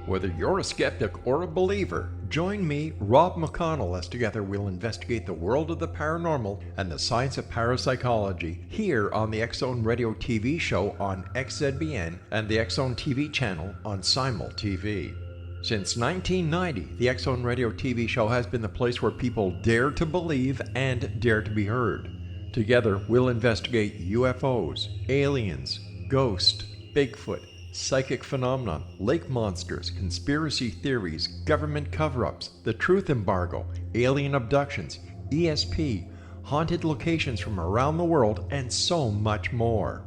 Whether you're a skeptic or a believer, join me, Rob McConnell, as together we'll investigate the world of the paranormal and the science of parapsychology here on the X-Zone Radio TV show on XZBN and the X-Zone TV channel on Simul TV. Since 1990, the X-Zone Radio TV show has been the place where people dare to believe and dare to be heard. Together, we'll investigate UFOs, aliens, ghosts, Bigfoot, psychic phenomenon, lake monsters, conspiracy theories, government cover-ups, the truth embargo, alien abductions, ESP, haunted locations from around the world, and so much more.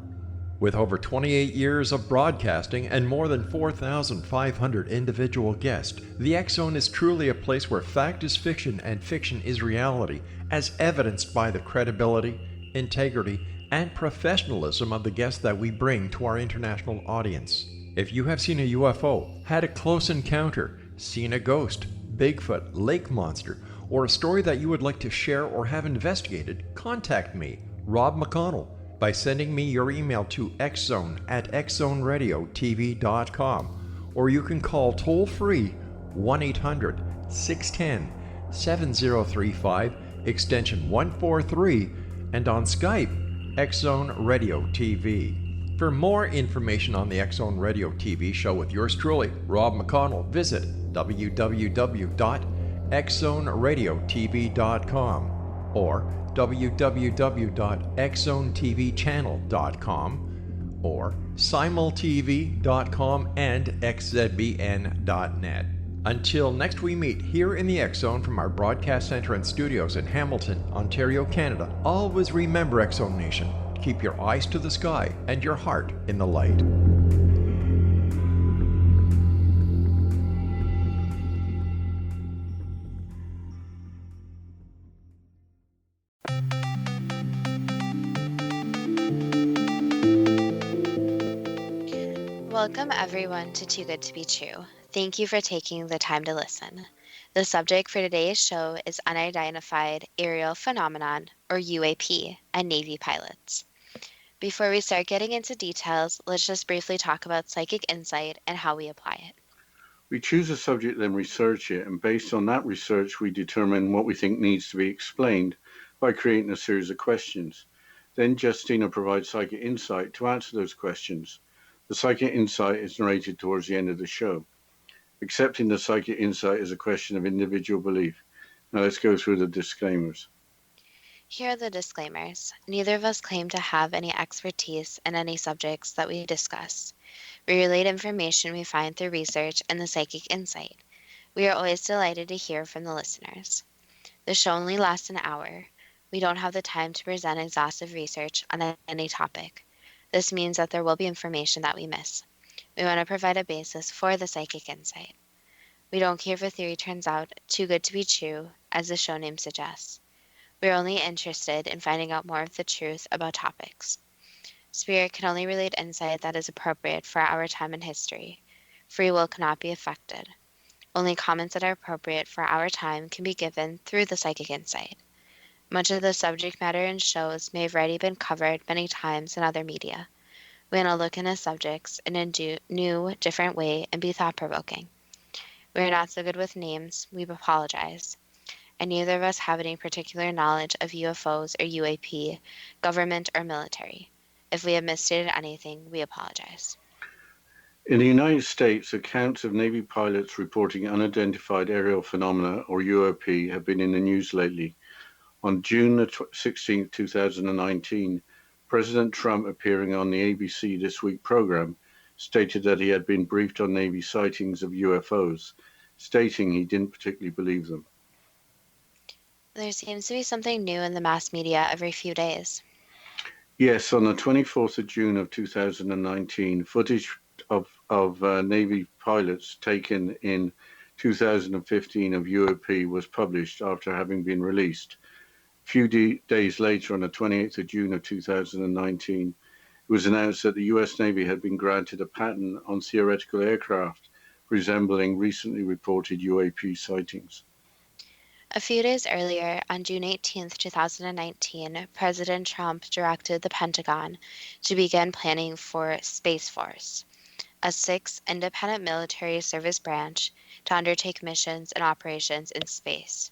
With over 28 years of broadcasting and more than 4,500 individual guests, the X-Zone is truly a place where fact is fiction and fiction is reality, as evidenced by the credibility, integrity, and professionalism of the guests that we bring to our international audience. If you have seen a UFO, had a close encounter, seen a ghost, Bigfoot, lake monster, or a story that you would like to share or have investigated, contact me, Rob McConnell, by sending me your email to xzone@xzoneradiotv.com, or you can call toll-free 1-800-610-7035, extension 143, and on Skype, X-Zone Radio TV. For more information on the X-Zone Radio TV show with yours truly, Rob McConnell, visit www.xzoneradiotv.com or www.xzonetvchannel.com or simultv.com and xzbn.net. Until next we meet here in the X-Zone from our broadcast center and studios in Hamilton, Ontario, Canada, always remember, X-Zone Nation, keep your eyes to the sky and your heart in the light. Welcome everyone to Too Good to Be True. Thank you for taking the time to listen. The subject for today's show is Unidentified Aerial Phenomenon, or UAP, and Navy pilots. Before we start getting into details, let's just briefly talk about psychic insight and how we apply it. We choose a subject, then research it, and based on that research, we determine what we think needs to be explained by creating a series of questions. Then Justina provides psychic insight to answer those questions. The psychic insight is narrated towards the end of the show. Accepting the psychic insight is a question of individual belief. Now let's go through the disclaimers. Here are the disclaimers. Neither of us claim to have any expertise in any subjects that we discuss. We relate information we find through research and the psychic insight. We are always delighted to hear from the listeners. The show only lasts an hour. We don't have the time to present exhaustive research on any topic. This means that there will be information that we miss. We want to provide a basis for the psychic insight. We don't care if a theory turns out too good to be true, as the show name suggests. We're only interested in finding out more of the truth about topics. Spirit can only relate insight that is appropriate for our time in history. Free will cannot be affected. Only comments that are appropriate for our time can be given through the psychic insight. Much of the subject matter in shows may have already been covered many times in other media. We want to look into subjects in a new, different way and be thought-provoking. We are not so good with names, we apologize. And neither of us have any particular knowledge of UFOs or UAP, government or military. If we have misstated anything, we apologize. In the United States, accounts of Navy pilots reporting unidentified aerial phenomena, or UAP, have been in the news lately. On June 16, 2019, President Trump, appearing on the ABC This Week program, stated that he had been briefed on Navy sightings of UFOs, stating he didn't particularly believe them. There seems to be something new in the mass media every few days. Yes, on the 24th of June of 2019, footage of Navy pilots taken in 2015 of UAP was published after having been released. A few days later, on the 28th of June of 2019, it was announced that the U.S. Navy had been granted a patent on theoretical aircraft resembling recently reported UAP sightings. A few days earlier, on June 18, 2019, President Trump directed the Pentagon to begin planning for Space Force. a sixth independent military service branch, to undertake missions and operations in space.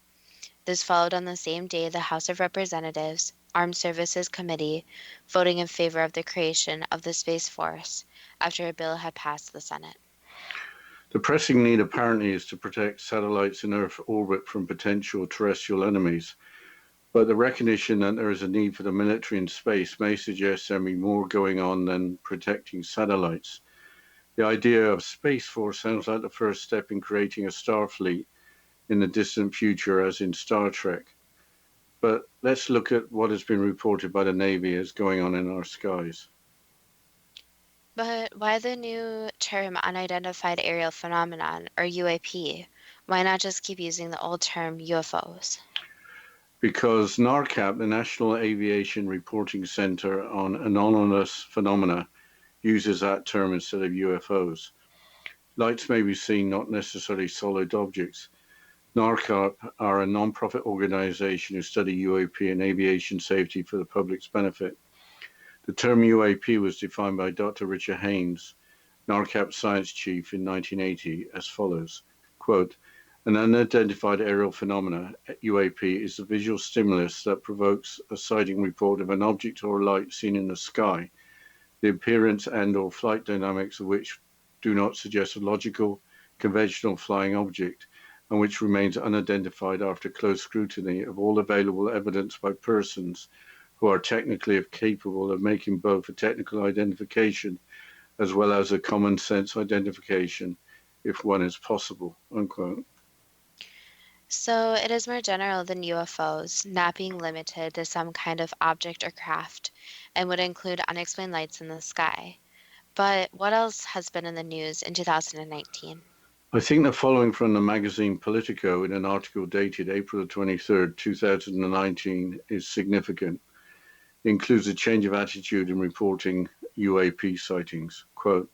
This followed on the same day the House of Representatives Armed Services Committee voting in favor of the creation of the Space Force after a bill had passed the Senate. The pressing need apparently is to protect satellites in Earth orbit from potential terrestrial enemies, but the recognition that there is a need for the military in space may suggest there may be more going on than protecting satellites. The idea of Space Force sounds like the first step in creating a Starfleet in the distant future, as in Star Trek. But let's look at what has been reported by the Navy as going on in our skies. But why the new term unidentified aerial phenomenon, or UAP? Why not just keep using the old term UFOs? Because NARCAP, the National Aviation Reporting Center on Anomalous Phenomena, uses that term instead of UFOs. Lights may be seen, not necessarily solid objects. NARCAP are a non-profit organization who study UAP and aviation safety for the public's benefit. The term UAP was defined by Dr. Richard Haynes, NARCAP science chief in 1980, as follows, quote, an unidentified aerial phenomena, UAP, is a visual stimulus that provokes a sighting report of an object or light seen in the sky, the appearance and or flight dynamics of which do not suggest a logical, conventional flying object, and which remains unidentified after close scrutiny of all available evidence by persons who are technically capable of making both a technical identification as well as a common sense identification, if one is possible, unquote. So it is more general than UFOs, not being limited to some kind of object or craft, and would include unexplained lights in the sky. But what else has been in the news in 2019? I think the following from the magazine Politico in an article dated April 23rd, 2019 is significant. It includes a change of attitude in reporting UAP sightings. Quote,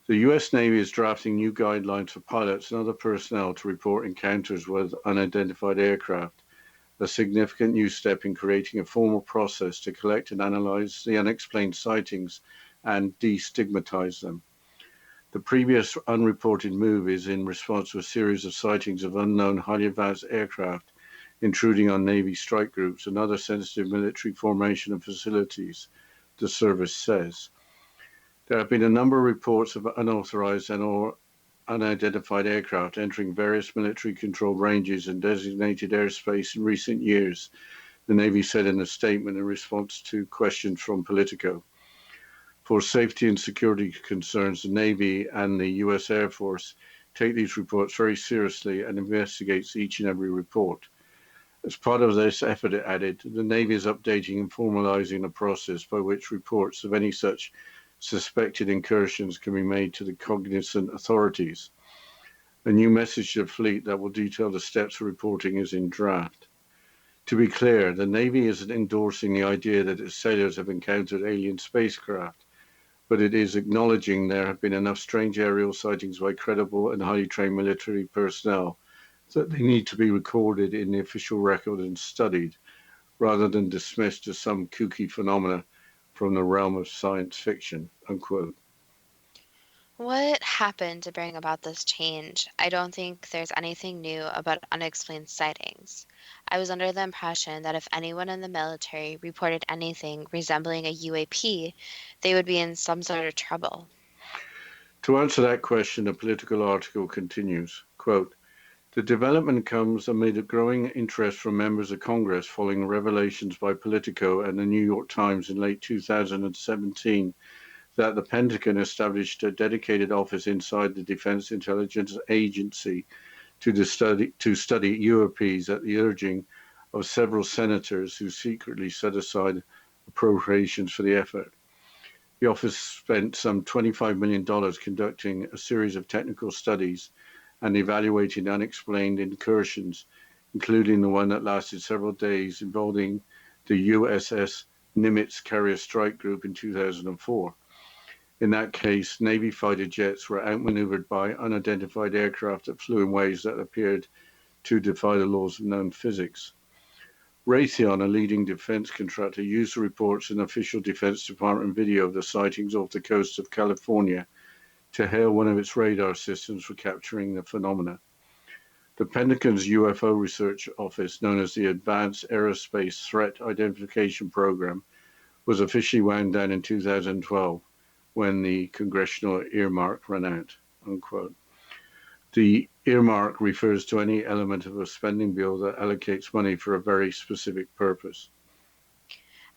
the U.S. Navy is drafting new guidelines for pilots and other personnel to report encounters with unidentified aircraft, a significant new step in creating a formal process to collect and analyze the unexplained sightings and destigmatize them. The previous unreported move is in response to a series of sightings of unknown highly advanced aircraft intruding on Navy strike groups and other sensitive military formation and facilities, the service says. There have been a number of reports of unauthorized and or unidentified aircraft entering various military-controlled ranges and designated airspace in recent years, the Navy said in a statement in response to questions from Politico. For safety and security concerns, the Navy and the U.S. Air Force take these reports very seriously and investigates each and every report. As part of this effort, it added, the Navy is updating and formalizing a process by which reports of any such suspected incursions can be made to the cognizant authorities. A new message to the fleet that will detail the steps for reporting is in draft. To be clear, the Navy isn't endorsing the idea that its sailors have encountered alien spacecraft, but it is acknowledging there have been enough strange aerial sightings by credible and highly trained military personnel that they need to be recorded in the official record and studied, rather than dismissed as some kooky phenomena from the realm of science fiction, unquote. What happened to bring about this change? I don't think there's anything new about unexplained sightings. I was under the impression that if anyone in the military reported anything resembling a UAP, they would be in some sort of trouble. To answer that question, the political article continues, quote, the development comes amid a growing interest from members of Congress following revelations by Politico and the New York Times in late 2017 that the Pentagon established a dedicated office inside the Defense Intelligence Agency to study UAPs at the urging of several senators who secretly set aside appropriations for the effort. The office spent some $25 million conducting a series of technical studies and evaluating unexplained incursions, including the one that lasted several days involving the USS Nimitz carrier strike group in 2004. In that case, Navy fighter jets were outmaneuvered by unidentified aircraft that flew in ways that appeared to defy the laws of known physics. Raytheon, a leading defense contractor, used the reports in official Defense Department video of the sightings off the coast of California to hail one of its radar systems for capturing the phenomena. The Pentagon's UFO Research Office, known as the Advanced Aerospace Threat Identification Program, was officially wound down in 2012 when the congressional earmark ran out, unquote. The earmark refers to any element of a spending bill that allocates money for a very specific purpose.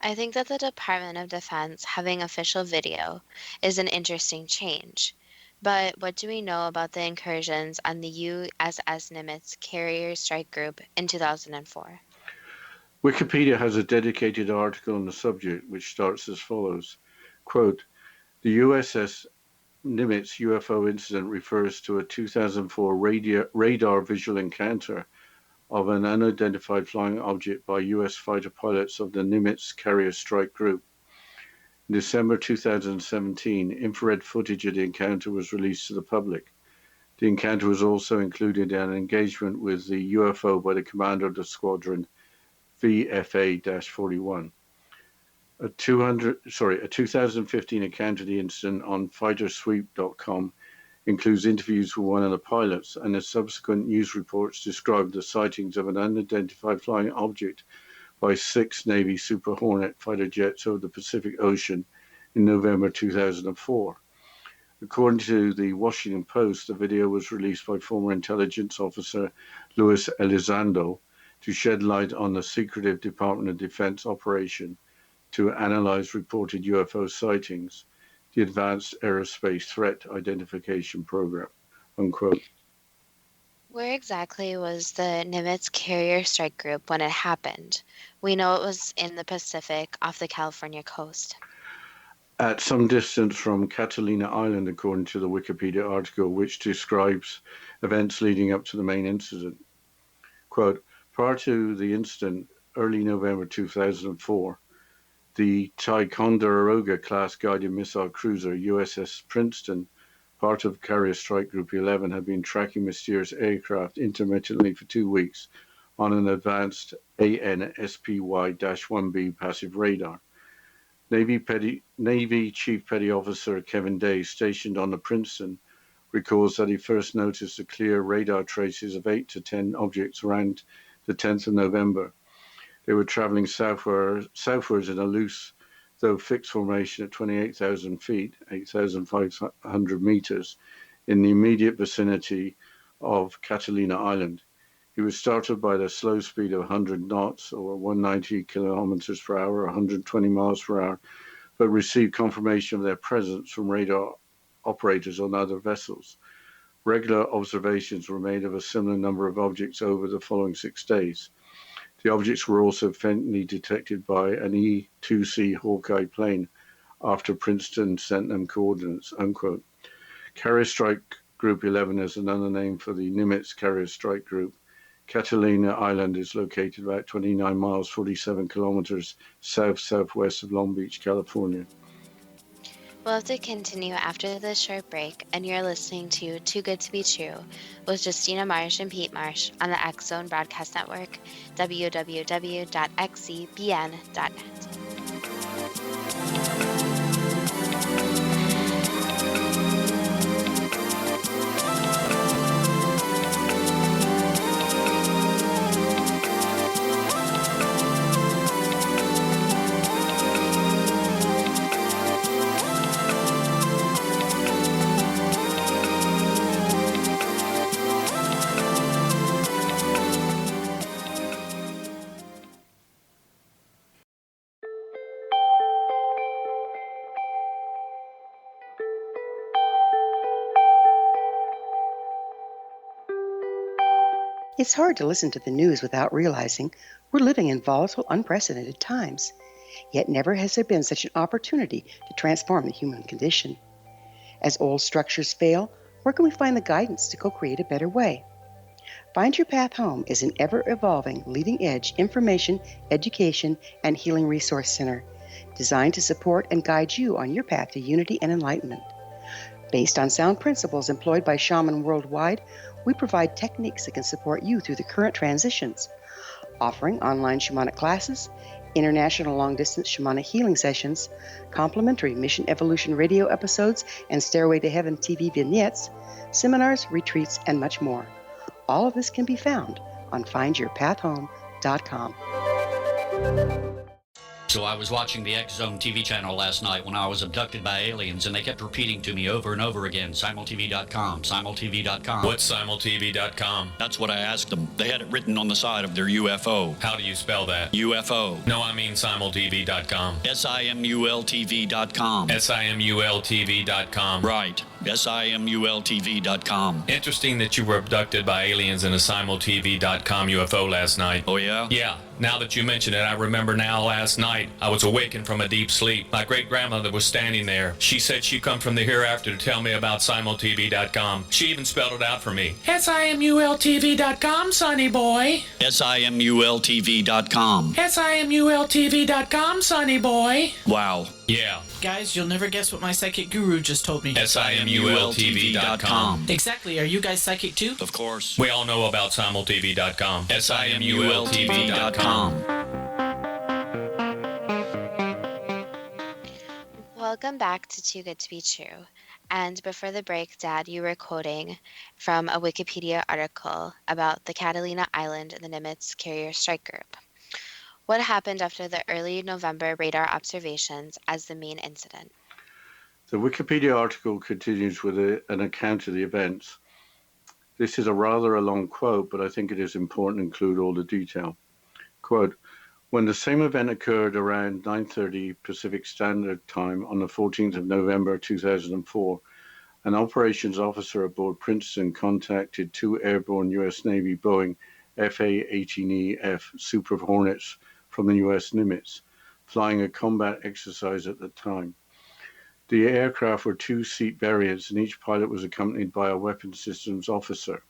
I think that the Department of Defense having official video is an interesting change. But what do we know about the incursions on the USS Nimitz carrier strike group in 2004? Wikipedia has a dedicated article on the subject which starts as follows, quote, the USS Nimitz UFO incident refers to a 2004 radar visual encounter of an unidentified flying object by U.S. fighter pilots of the Nimitz carrier strike group. In December 2017, infrared footage of the encounter was released to the public. The encounter was also included in an engagement with the UFO by the commander of the squadron, VFA-41. A 2015 account of the incident on fightersweep.com includes interviews with one of the pilots, and the subsequent news reports describe the sightings of an unidentified flying object by 6 Navy Super Hornet fighter jets over the Pacific Ocean in November 2004. According to the Washington Post, the video was released by former intelligence officer Luis Elizondo to shed light on the secretive Department of Defense operation to analyze reported UFO sightings, the Advanced Aerospace Threat Identification Program, unquote. Where exactly was the Nimitz carrier strike group when it happened? We know it was in the Pacific off the California coast. At some distance from Catalina Island, according to the Wikipedia article, which describes events leading up to the main incident. Quote, prior to the incident, early November 2004, the Ticonderoga-class guided missile cruiser USS Princeton, part of Carrier Strike Group 11, had been tracking mysterious aircraft intermittently for 2 weeks on an advanced ANSPY-1B passive radar. Navy Chief Petty Officer Kevin Day, stationed on the Princeton, recalls that he first noticed the clear radar traces of 8 to 10 objects around the 10th of November. They were traveling southwards in a loose, though fixed formation at 28,000 feet, 8,500 meters, in the immediate vicinity of Catalina Island. He was startled by the slow speed of 100 knots, or 190 kilometers per hour, 120 miles per hour, but received confirmation of their presence from radar operators on other vessels. Regular observations were made of a similar number of objects over the following 6 days. The objects were also faintly detected by an E-2C Hawkeye plane after Princeton sent them coordinates, unquote. Carrier Strike Group 11 is another name for the Nimitz Carrier Strike Group. Catalina Island is located about 29 miles, 47 kilometers south-southwest of Long Beach, California. We'll have to continue after this short break, and you're listening to Too Good to Be True with Justina Marsh and Pete Marsh on the X Zone Broadcast Network, www.xzbn.net. It's hard to listen to the news without realizing we're living in volatile, unprecedented times. Yet never has there been such an opportunity to transform the human condition. As old structures fail, where can we find the guidance to co-create a better way? Find Your Path Home is an ever-evolving, leading-edge information, education, and healing resource center designed to support and guide you on your path to unity and enlightenment. Based on sound principles employed by shaman worldwide, we provide techniques that can support you through the current transitions, offering online shamanic classes, international long-distance shamanic healing sessions, complimentary Mission Evolution radio episodes and Stairway to Heaven TV vignettes, seminars, retreats, and much more. All of this can be found on findyourpathhome.com. So I was watching the X Zone TV channel last night when I was abducted by aliens, and they kept repeating to me over and over again, simultv.com, simultv.com. What's simultv.com? That's what I asked them. They had it written on the side of their UFO. How do you spell that? UFO. No, I mean simultv.com. simultv.com. simultv.com. Right. simultv.com. Interesting that you were abducted by aliens in a simultv.com UFO last night. Oh, yeah? Yeah. Now that you mention it, I remember now last night I was awakened from a deep sleep. My great-grandmother was standing there. She said she'd come from the hereafter to tell me about simultv.com. She even spelled it out for me. simultv.com, sonny boy. simultv.com. simultv.com, sonny boy. Wow. Yeah. Guys, you'll never guess what my psychic guru just told me. simultv.com. Exactly. Are you guys psychic too? Of course. We all know about simultv.com. simultv.com. Welcome back to Too Good to Be True. And before the break, Dad, you were quoting from a Wikipedia article about the Catalina Island and the Nimitz carrier strike group. What happened after the early November radar observations as the main incident? The Wikipedia article continues with an account of the events. This is a rather long quote, but I think it is important to include all the detail. Quote, when the same event occurred around 9:30 Pacific Standard Time on the 14th of November 2004, an operations officer aboard Princeton contacted two airborne U.S. Navy Boeing A-18F Super Hornets from the U.S. Nimitz, flying a combat exercise at the time. The aircraft were two-seat variants, and each pilot was accompanied by a weapons systems officer.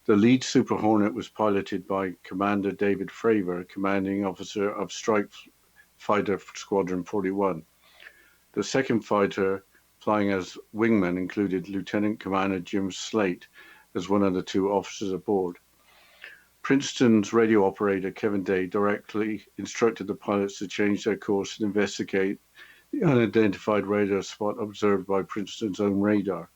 The lead Super Hornet was piloted by Commander David Fravor, commanding officer of Strike Fighter Squadron 41. The second fighter, flying as wingman, included Lieutenant Commander Jim Slate as one of the two officers aboard. Princeton's radio operator, Kevin Day, directly instructed the pilots to change their course and investigate the unidentified radar spot observed by Princeton's own radar.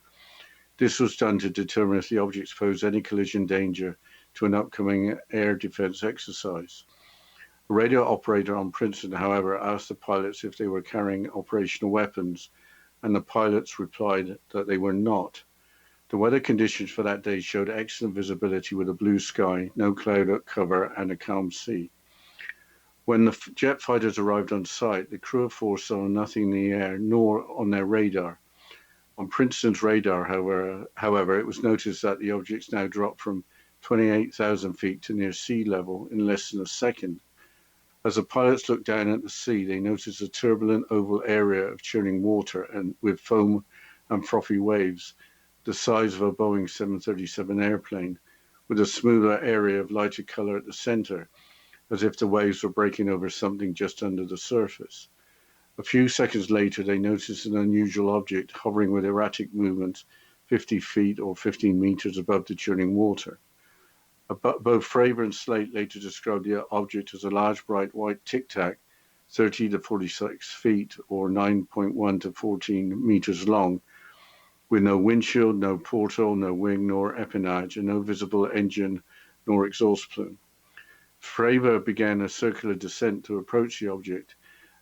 This was done to determine if the objects posed any collision danger to an upcoming air defense exercise. A radio operator on Princeton, however, asked the pilots if they were carrying operational weapons, and the pilots replied that they were not. The weather conditions for that day showed excellent visibility with a blue sky, no cloud cover, and a calm sea. When the jet fighters arrived on site, the crew of four saw nothing in the air nor on their radar. On Princeton's radar, however, it was noticed that the objects now dropped from 28,000 feet to near sea level in less than a second. As the pilots looked down at the sea, they noticed a turbulent oval area of churning water and with foam and frothy waves, the size of a Boeing 737 airplane, with a smoother area of lighter color at the center, as if the waves were breaking over something just under the surface. A few seconds later, they noticed an unusual object hovering with erratic movements 50 feet or 15 meters above the churning water. Both Fravor and Slate later described the object as a large, bright white tic-tac, 30 to 46 feet or 9.1 to 14 meters long, with no windshield, no porthole, no wing nor empennage, and no visible engine nor exhaust plume. Fravor began a circular descent to approach the object.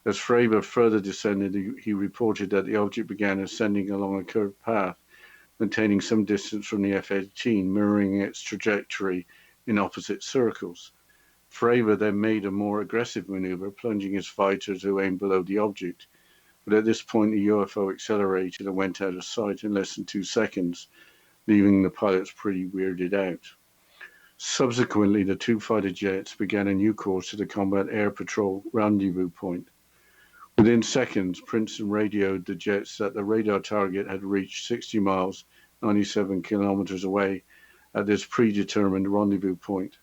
As Fravor further descended, he reported that the object began ascending along a curved path, maintaining some distance from the F-18, mirroring its trajectory in opposite circles. Fravor then made a more aggressive maneuver, plunging his fighter to aim below the object. But at this point, the UFO accelerated and went out of sight in less than 2 seconds, leaving the pilots pretty weirded out. Subsequently, the two fighter jets began a new course to the Combat Air Patrol rendezvous point. Within seconds, Princeton radioed the jets that the radar target had reached 60 miles, 97 kilometers away at this predetermined rendezvous point.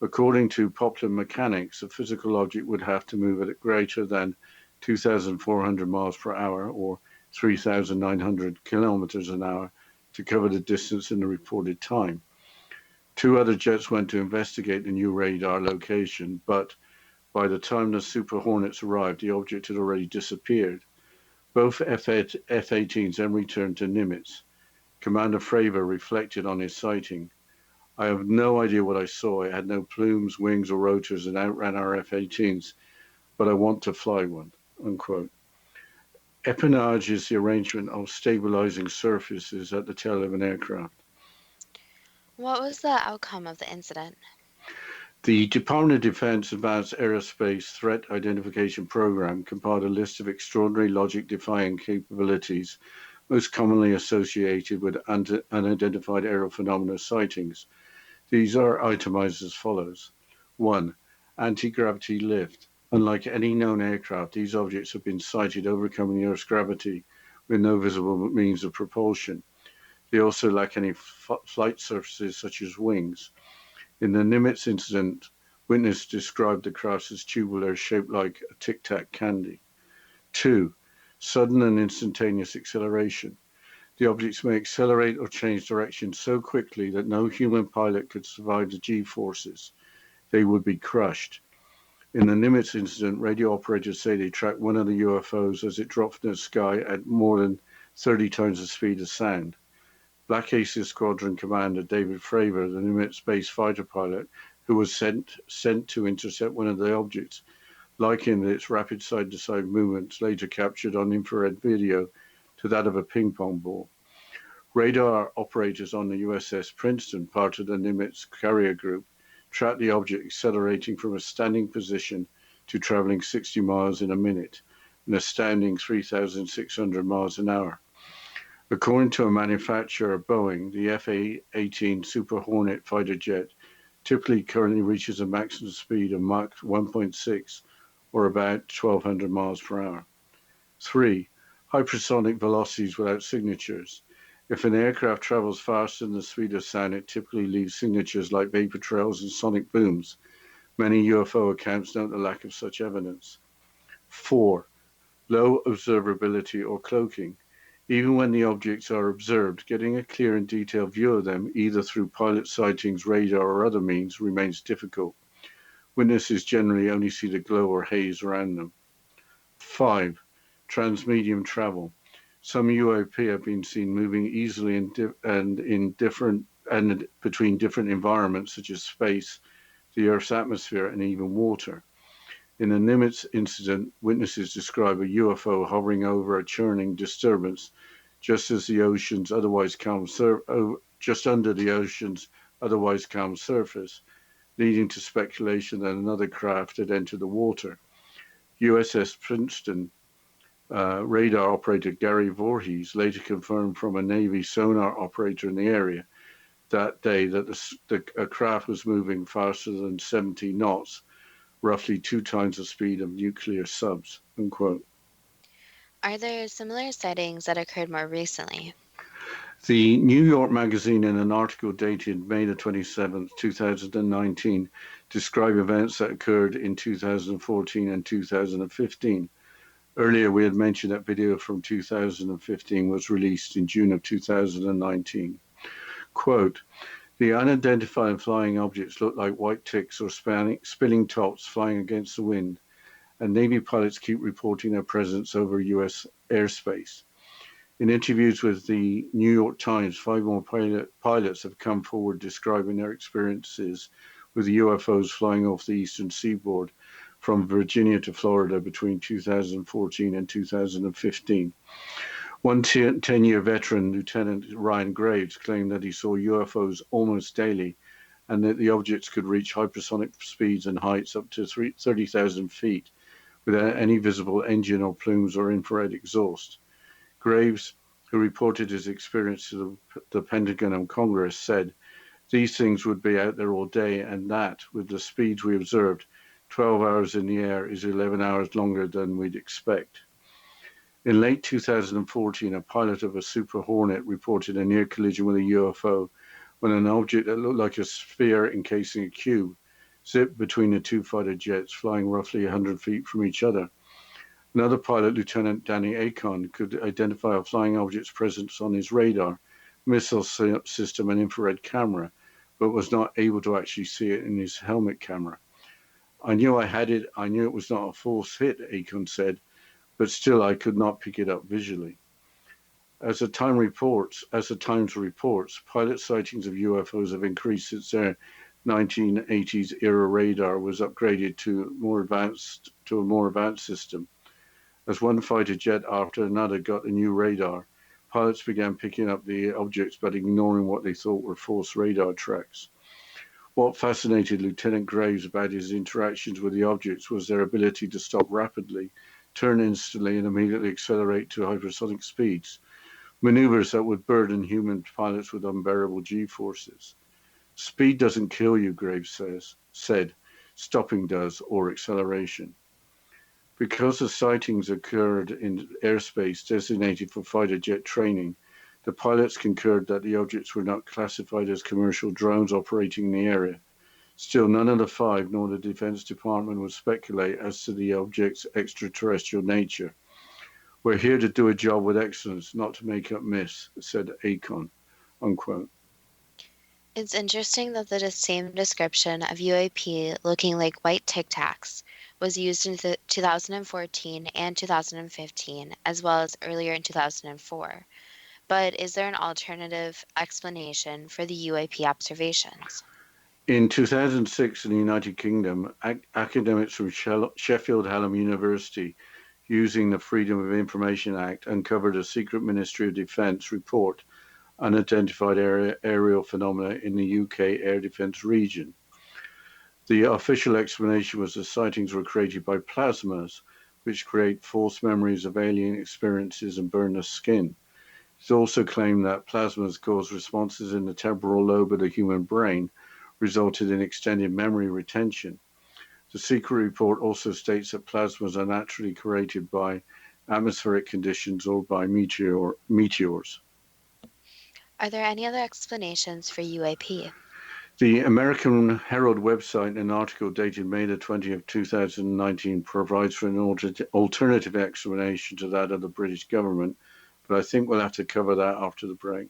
According to popular mechanics, a physical object would have to move at greater than 2,400 miles per hour or 3,900 kilometers an hour to cover the distance in the reported time. Two other jets went to investigate the new radar location, but By the time the Super Hornets arrived, the object had already disappeared. Both F-18s then returned to Nimitz. Commander Fravor reflected on his sighting. I have no idea what I saw. It had no plumes, wings, or rotors and outran our F-18s, but I want to fly one, unquote. Empennage is the arrangement of stabilizing surfaces at the tail of an aircraft. What was the outcome of the incident? The Department of Defense Advanced Aerospace Threat Identification Program compiled a list of extraordinary logic-defying capabilities most commonly associated with unidentified aerial phenomena sightings. These are itemized as follows. 1. Anti-gravity lift. Unlike any known aircraft, these objects have been sighted overcoming the Earth's gravity with no visible means of propulsion. They also lack any flight surfaces such as wings. In the Nimitz incident, witness described the craft as tubular, shaped like a tic-tac candy. 2. Sudden and instantaneous acceleration. The objects may accelerate or change direction so quickly that no human pilot could survive the G-forces. They would be crushed. In the Nimitz incident, radio operators say they tracked one of the UFOs as it dropped from the sky at more than 30 times the speed of sound. Black Aces Squadron Commander David Fravor, the Nimitz-based fighter pilot who was sent to intercept one of the objects, likened its rapid side-to-side movements later captured on infrared video to that of a ping-pong ball. Radar operators on the USS Princeton, part of the Nimitz carrier group, tracked the object accelerating from a standing position to traveling 60 miles in a minute, an astounding 3,600 miles an hour. According to a manufacturer, Boeing, the F-18 Super Hornet fighter jet typically currently reaches a maximum speed of Mach 1.6 or about 1,200 miles per hour. 3. Hypersonic velocities without signatures. If an aircraft travels faster than the speed of sound, it typically leaves signatures like vapor trails and sonic booms. Many UFO accounts note the lack of such evidence. 4. Low observability or cloaking. Even when the objects are observed, getting a clear and detailed view of them, either through pilot sightings, radar, or other means, remains difficult. Witnesses generally only see the glow or haze around them. 5. Transmedium travel. Some UAP have been seen moving easily between different environments such as space, the Earth's atmosphere, and even water. In the Nimitz incident, witnesses describe a UFO hovering over a churning disturbance just under the ocean's otherwise calm surface, leading to speculation that another craft had entered the water. USS Princeton radar operator Gary Voorhees later confirmed from a Navy sonar operator in the area that day that a craft was moving faster than 70 knots, roughly 2 times the speed of nuclear subs, unquote. Are there similar sightings that occurred more recently? The New York Magazine, in an article dated May the 27th, 2019, described events that occurred in 2014 and 2015. Earlier, we had mentioned that video from 2015 was released in June of 2019. Quote, the unidentified flying objects look like white ticks or spinning tops flying against the wind, and Navy pilots keep reporting their presence over U.S. airspace. In interviews with the New York Times, 5 more pilots have come forward describing their experiences with UFOs flying off the eastern seaboard from Virginia to Florida between 2014 and 2015. One 10-year veteran, Lieutenant Ryan Graves, claimed that he saw UFOs almost daily and that the objects could reach hypersonic speeds and heights up to 30,000 feet without any visible engine or plumes or infrared exhaust. Graves, who reported his experience to the Pentagon and Congress, said, these things would be out there all day, and that, with the speeds we observed, 12 hours in the air is 11 hours longer than we'd expect. In late 2014, a pilot of a Super Hornet reported a near collision with a UFO when an object that looked like a sphere encasing a cube zipped between the 2 fighter jets flying roughly 100 feet from each other. Another pilot, Lieutenant Danny Akon, could identify a flying object's presence on his radar, missile system, and infrared camera, but was not able to actually see it in his helmet camera. I knew I had it. I knew it was not a false hit, Akon said, but still I could not pick it up visually. As the Times reports, pilot sightings of UFOs have increased since their 1980s era radar was upgraded to a more advanced system. As one fighter jet after another got a new radar, pilots began picking up the objects but ignoring what they thought were false radar tracks. What fascinated Lieutenant Graves about his interactions with the objects was their ability to stop rapidly, turn instantly, and immediately accelerate to hypersonic speeds, maneuvers that would burden human pilots with unbearable G-forces. Speed doesn't kill you, Graves said. Stopping does, or acceleration. Because the sightings occurred in airspace designated for fighter jet training, the pilots concurred that the objects were not classified as commercial drones operating in the area. Still, none of the five, nor the Defense Department, would speculate as to the object's extraterrestrial nature. We're here to do a job with excellence, not to make up myths, said Akon, unquote. It's interesting that the same description of UAP looking like white Tic Tacs was used in 2014 and 2015, as well as earlier in 2004. But is there an alternative explanation for the UAP observations? In 2006 in the United Kingdom, academics from Sheffield Hallam University, using the Freedom of Information Act, uncovered a secret Ministry of Defence report, Unidentified Aerial Phenomena in the UK Air Defence Region. The official explanation was the sightings were created by plasmas, which create false memories of alien experiences and burn the skin. It also claimed that plasmas cause responses in the temporal lobe of the human brain, resulted in extended memory retention. The secret report also states that plasmas are naturally created by atmospheric conditions or by meteors. Are there any other explanations for UAP? The American Herald website, in an article dated May the 20th, 2019, provides for an alternative explanation to that of the British government, but I think we'll have to cover that after the break.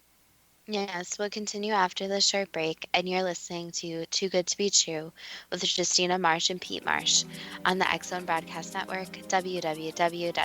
Yes, we'll continue after this short break, and you're listening to Too Good to Be True with Justina Marsh and Pete Marsh on the X Zone Broadcast Network, www.xzbn.net.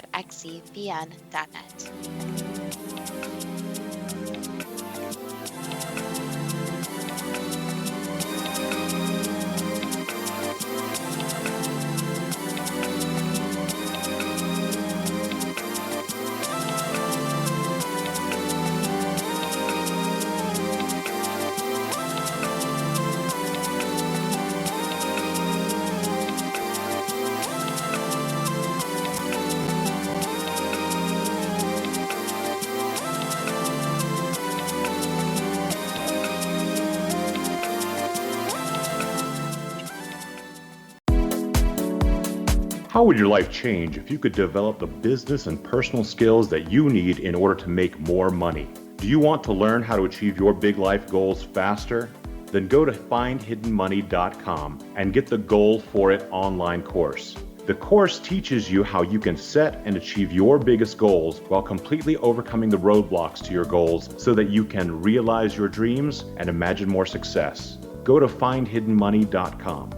How would your life change if you could develop the business and personal skills that you need in order to make more money? Do you want to learn how to achieve your big life goals faster? Then go to findhiddenmoney.com and get the Goal for It online course. The course teaches you how you can set and achieve your biggest goals while completely overcoming the roadblocks to your goals so that you can realize your dreams and imagine more success. Go to findhiddenmoney.com.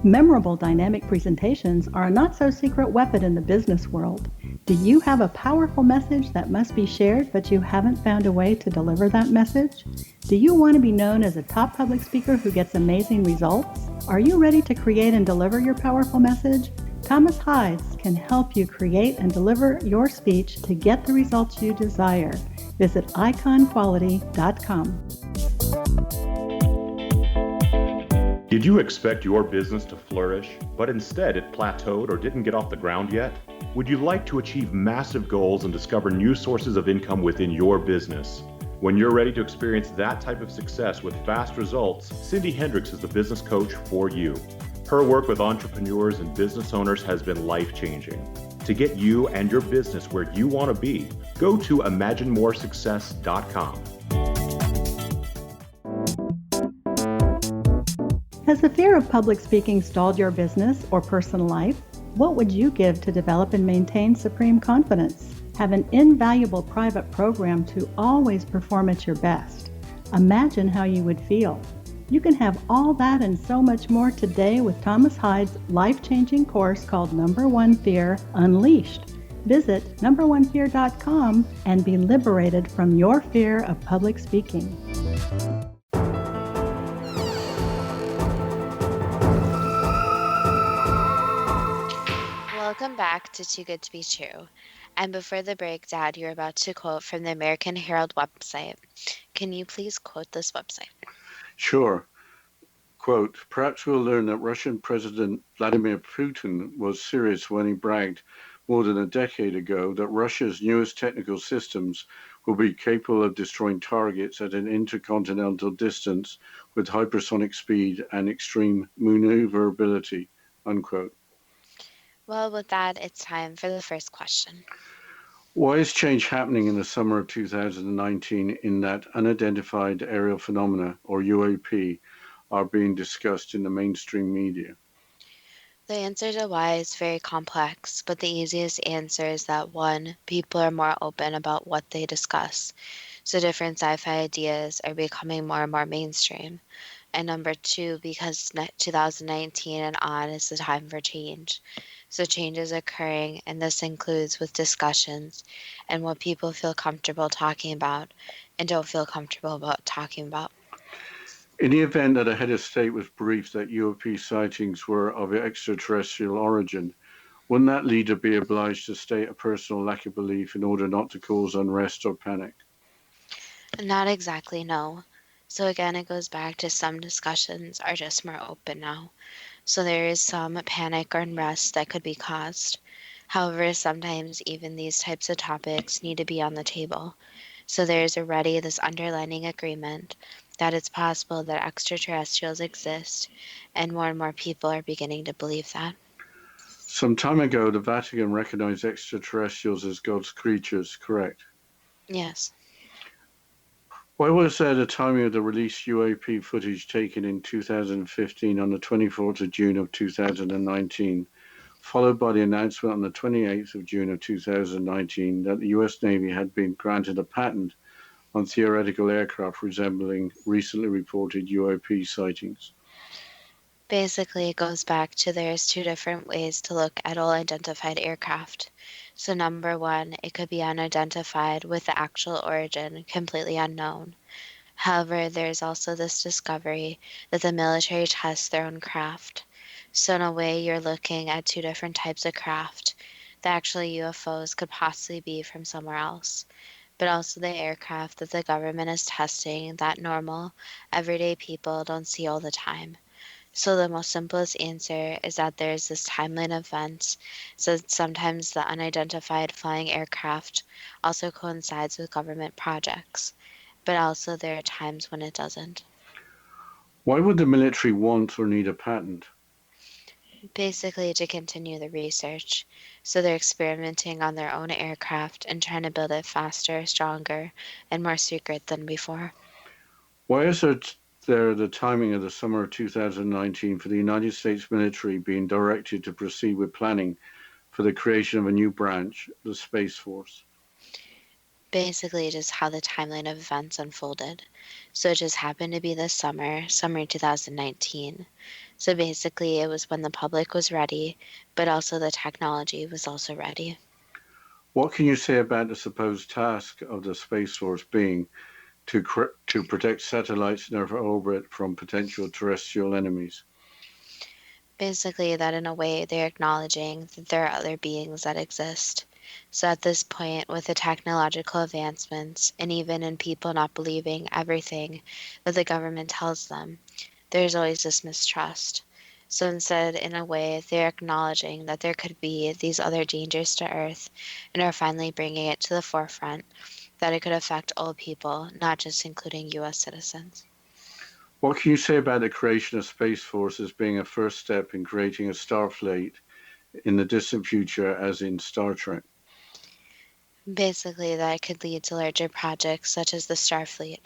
Memorable dynamic presentations are a not-so-secret weapon in the business world. Do you have a powerful message that must be shared, but you haven't found a way to deliver that message? Do you want to be known as a top public speaker who gets amazing results? Are you ready to create and deliver your powerful message? Thomas Hides can help you create and deliver your speech to get the results you desire. Visit iconquality.com. Did you expect your business to flourish, but instead it plateaued or didn't get off the ground yet? Would you like to achieve massive goals and discover new sources of income within your business? When you're ready to experience that type of success with fast results, Cindy Hendricks is the business coach for you. Her work with entrepreneurs and business owners has been life-changing. To get you and your business where you want to be, go to imaginemoresuccess.com. Has the fear of public speaking stalled your business or personal life? What would you give to develop and maintain supreme confidence? Have an invaluable private program to always perform at your best. Imagine how you would feel. You can have all that and so much more today with Thomas Hyde's life-changing course called Number One Fear Unleashed. Visit numberonefear.com and be liberated from your fear of public speaking. Welcome back to Too Good to Be True. And before the break, Dad, you're about to quote from the American Herald website. Can you please quote this website? Sure. Quote, perhaps we'll learn that Russian President Vladimir Putin was serious when he bragged more than a decade ago that Russia's newest technical systems will be capable of destroying targets at an intercontinental distance with hypersonic speed and extreme maneuverability, unquote. Well, with that, it's time for the first question. Why is change happening in the summer of 2019 in that unidentified aerial phenomena, or UAP, are being discussed in the mainstream media? The answer to why is very complex, but the easiest answer is that 1, people are more open about what they discuss, so different sci-fi ideas are becoming more and more mainstream. And number 2, because 2019 and on is the time for change. So change is occurring, and this includes with discussions and what people feel comfortable talking about and don't feel comfortable about talking about. In the event that a head of state was briefed that UAP sightings were of extraterrestrial origin, wouldn't that leader be obliged to state a personal lack of belief in order not to cause unrest or panic? Not exactly, no. So again, it goes back to some discussions are just more open now. So there is some panic or unrest that could be caused. However, sometimes even these types of topics need to be on the table. So there is already this underlying agreement that it's possible that extraterrestrials exist, and more people are beginning to believe that. Some time ago, the Vatican recognized extraterrestrials as God's creatures, correct? Yes. Why was there the timing of the released UAP footage taken in 2015 on the 24th of June of 2019, followed by the announcement on the 28th of June of 2019 that the US Navy had been granted a patent on theoretical aircraft resembling recently reported UAP sightings? Basically, it goes back to there's 2 different ways to look at all identified aircraft. So number 1, it could be unidentified with the actual origin completely unknown. However, there's also this discovery that the military tests their own craft. So in a way, you're looking at 2 different types of craft. The actual UFOs could possibly be from somewhere else, but also the aircraft that the government is testing that normal, everyday people don't see all the time. So the most simplest answer is that there's this timeline of events, so sometimes the unidentified flying aircraft also coincides with government projects, but also there are times when it doesn't. Why would the military want or need a patent? Basically to continue the research. So they're experimenting on their own aircraft and trying to build it faster, stronger, and more secret than before. Why is there the timing of the summer of 2019 for the United States military being directed to proceed with planning for the creation of a new branch, the Space Force? Basically, just how the timeline of events unfolded. So it just happened to be this summer 2019. So basically, it was when the public was ready, but also the technology was also ready. What can you say about the supposed task of the Space Force being to protect satellites in their orbit from potential terrestrial enemies? Basically, that in a way they're acknowledging that there are other beings that exist. So at this point, with the technological advancements, and even in people not believing everything that the government tells them, there's always this mistrust. So instead, in a way, they're acknowledging that there could be these other dangers to Earth and are finally bringing it to the forefront that it could affect all people, not just including U.S. citizens. What can you say about the creation of Space Force as being a first step in creating a Starfleet in the distant future, as in Star Trek? Basically, that could lead to larger projects such as the Starfleet.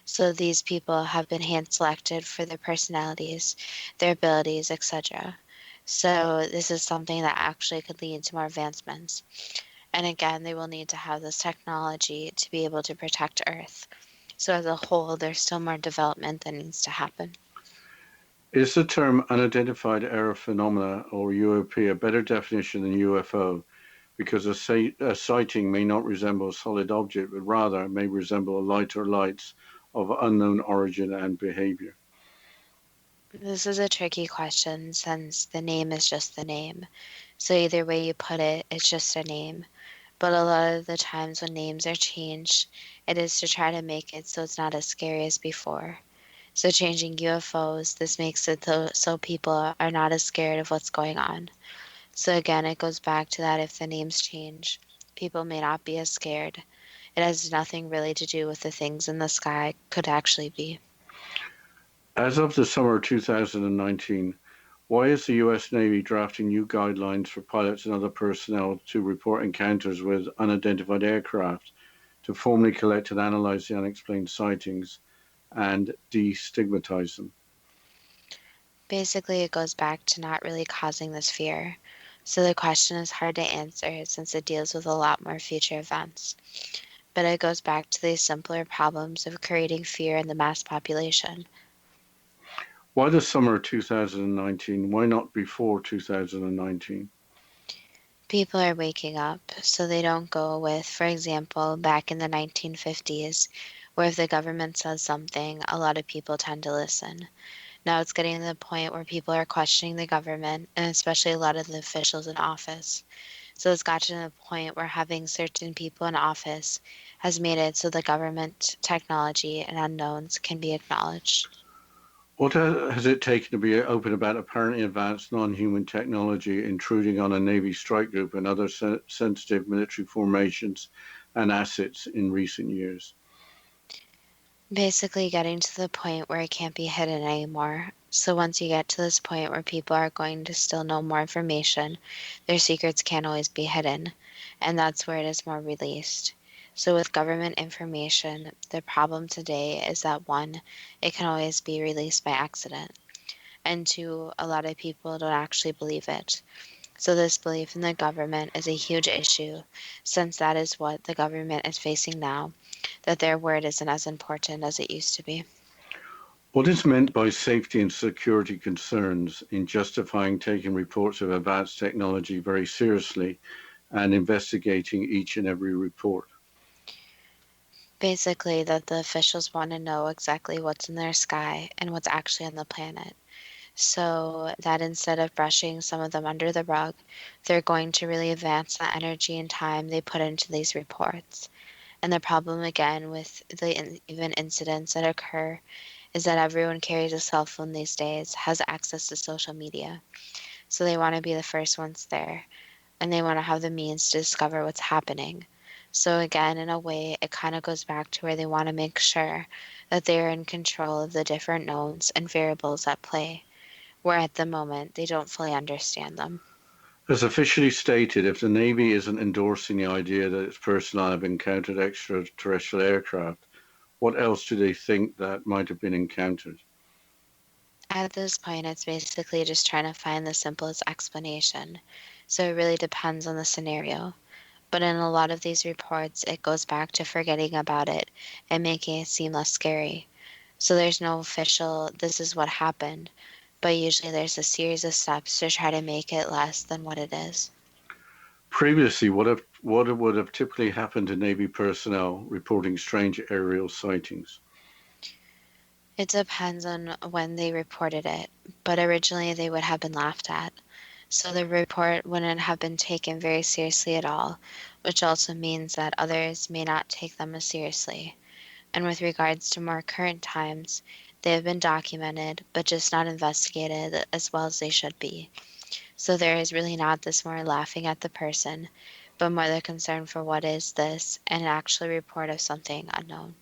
So these people have been hand-selected for their personalities, their abilities, etc. So this is something that actually could lead to more advancements. And again, they will need to have this technology to be able to protect Earth. So as a whole, there's still more development that needs to happen. Is the term unidentified aerial phenomena, or UAP, a better definition than UFO? Because a sighting may not resemble a solid object, but rather may resemble a light or lights of unknown origin and behavior. This is a tricky question since the name is just the name. So either way you put it, it's just a name. But a lot of the times when names are changed, it is to try to make it so it's not as scary as before. So changing UFOs, this makes it so people are not as scared of what's going on. So again, it goes back to that if the names change, people may not be as scared. It has nothing really to do with the things in the sky could actually be. As of the summer of 2019, why is the U.S. Navy drafting new guidelines for pilots and other personnel to report encounters with unidentified aircraft, to formally collect and analyze the unexplained sightings and destigmatize them? Basically, it goes back to not really causing this fear. So the question is hard to answer since it deals with a lot more future events. But it goes back to these simpler problems of creating fear in the mass population. Why the summer of 2019? Why not before 2019? People are waking up, so they don't go with, for example, back in the 1950s, where if the government says something, a lot of people tend to listen. Now it's getting to the point where people are questioning the government, and especially a lot of the officials in office. So it's got to the point where having certain people in office has made it so the government, technology, and unknowns can be acknowledged. What has it taken to be open about apparently advanced non-human technology intruding on a Navy strike group and other sensitive military formations and assets in recent years? Basically getting to the point where it can't be hidden anymore. So once you get to this point where people are going to still know more information, their secrets can't always be hidden, and that's where it is more released. So with government information, the problem today is that one, it can always be released by accident, and two, a lot of people don't actually believe it. So this belief in the government is a huge issue, since that is what the government is facing now, that their word isn't as important as it used to be. What is meant by safety and security concerns in justifying taking reports of advanced technology very seriously and investigating each and every report? Basically, that the officials want to know exactly what's in their sky and what's actually on the planet. So that instead of brushing some of them under the rug, they're going to really advance the energy and time they put into these reports. And the problem again with the even incidents that occur is that everyone carries a cell phone these days, has access to social media. So they want to be the first ones there, and they want to have the means to discover what's happening. So again, in a way, it kind of goes back to where they want to make sure that they're in control of the different knowns and variables at play, where at the moment they don't fully understand them. As officially stated, if the Navy isn't endorsing the idea that its personnel have encountered extraterrestrial aircraft, what else do they think that might have been encountered? At this point, it's basically just trying to find the simplest explanation. So it really depends on the scenario. But in a lot of these reports, it goes back to forgetting about it and making it seem less scary. So there's no official, this is what happened, but usually there's a series of steps to try to make it less than what it is. Previously, what would have typically happened to Navy personnel reporting strange aerial sightings? It depends on when they reported it, but originally they would have been laughed at. So the report wouldn't have been taken very seriously at all, which also means that others may not take them as seriously. And with regards to more current times, they have been documented, but just not investigated as well as they should be. So there is really not this more laughing at the person, but more the concern for what is this and an actual report of something unknown.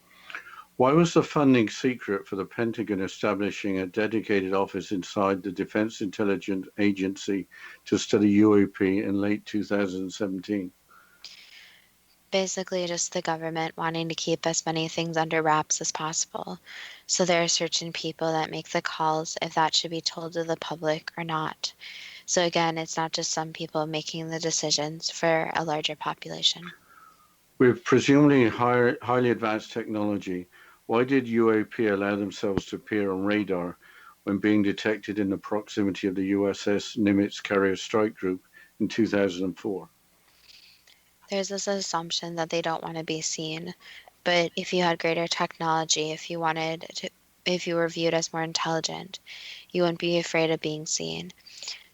Why was the funding secret for the Pentagon establishing a dedicated office inside the Defense Intelligence Agency to study UAP in late 2017? Basically, just the government wanting to keep as many things under wraps as possible. So there are certain people that make the calls if that should be told to the public or not. So again, it's not just some people making the decisions for a larger population. With presumably highly advanced technology, why did UAP allow themselves to appear on radar when being detected in the proximity of the USS Nimitz carrier strike group in 2004? There's this assumption that they don't want to be seen, but if you had greater technology, if you were viewed as more intelligent, you wouldn't be afraid of being seen.